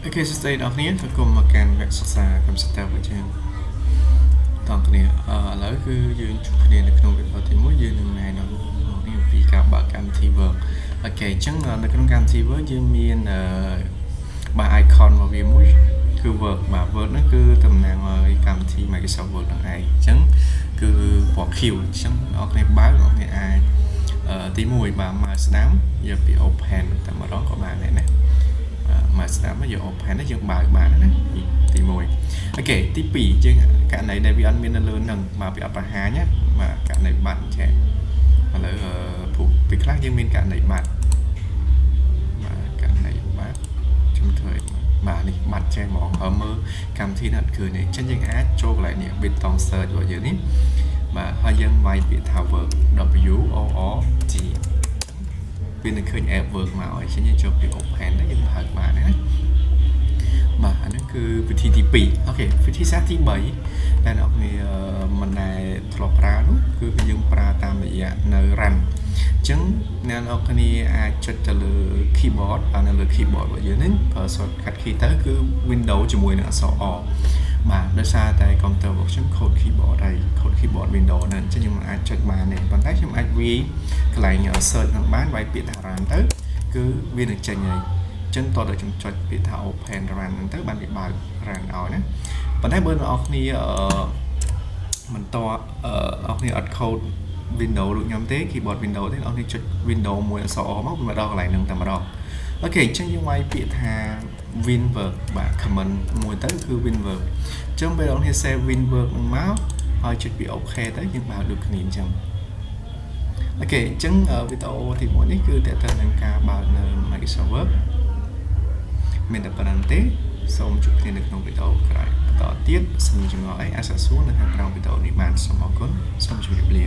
Ok,សួស្តីអ្នកនាងសូមមកកាន់វគ្គសិក្សាកម្មសិក្សារបស់យើងតោះគ្នាឥឡូវគឺយើងជួបគ្នានៅក្នុងវីដេអូទី1យើងនឹងណែនាំនេះពីការបើកកម្មវិធី Word អូខេអញ្ចឹងនៅក្នុងកម្មវិធី Word យើងមានបាទ icon របស់វាមួយគឺ Word បាទ Word ហ្នឹងគឺតំណាងឲ្យកម្មវិធី Microsoft Word ហ្នឹងឯងអញ្ចឹងគឺពណ៌ខៀវអញ្ចឹងអ្នកគ្នាបើកអ្នកគ្នាអាចទី1បាទមកស្ដាំយកពី Open តែម្ដងក៏បានដែរណាមកស្ដាប់យើង open យើងបើកបានណាទី1អូខេទី2យើងករណីដែលវាអត់មាននៅលើនឹងមកវាអត់បង្ហាញណាបាទករណីបាត់ចេះឥឡូវពីខ្លះយើងមានករណីបាត់បាទករណីបាត់ខ្ញុំធ្វើបាទនេះបាត់ចេះហ្មងហើយមើលកម្មវិធីនេះអត់ឃើញទេអញ្ចឹងយើងអាចចូលកន្លែងនេះ button search របស់យើងនេះបាទហើយយើងវាយពាក្យថា Word W O R Dវានឹងឃើញ app work មកហើយអញ្ចឹងយើងចូលពី open ទៅយើងបើកបានណាបាទអានេះគឺវិធីទី2អូខេវិធីសាស្ត្រទី3ដែលអ្នកនរមិនដែលធ្លាប់ប្រើនោះគឺយើងប្រើតាមរយៈនៅ run អញ្ចឹងអ្នកនរគ្នាអាចចុចទៅលើ keyboard នៅលើ keyboard របស់យើងនេះប្រើ shortcut key ទៅគឺ window ជាមួយនឹងអក្សរ O បាទដោយសារតែ computer របស់ខ្ញុំ code keyboard ហើយ code keyboard window ហ្នឹងអញ្ចឹងខ្ញុំអាចចុចបានទេប៉ុន្តែខ្ញុំអាចវាយកន្លែង search ហ្នឹងបានវាយពាក្យថា run ទៅគឺវានឹងចេញហើយអញ្ចឹងតោះតែខ្ញុំចុចពាក្យថា open run ហ្នឹងទៅបានវាបើក run ឲ្យណាប៉ុន្តែបើអ្នកនរគ្នាមិនតអ្នកគ្នាអត់ code window ដូចខ្ញុំទេ keyboard window ទេអ្នកគ្នាចុច window មួយអក្សរ O មកវាមកដល់កន្លែងហ្នឹងតែម្ដងអូខេអញ្ចឹងយើងវាយពាក្យថា winwork បាទ comment មួយទៅគឺ winwork អញ្ចឹងពេលអ្នកគ្នា save winwork នឹងមកហើយចុចពី OK ទៅយើងបើកដូចគ្នាអញ្ចឹងអូខេអញ្ចឹងវីដេអូទី1នេះគឺតើតើនឹងការបើកនៅ Microsoft Word មានតែប៉ុណ្្នឹងទេសូមជួបគ្នានៅក្នុងវីដេអូក្រោយបន្តទៀតសូមជំរាបអីអាចសួរនៅខាងក្រោមវីដេអូនេះបានសូមអរគុណសូមជម្រាបលា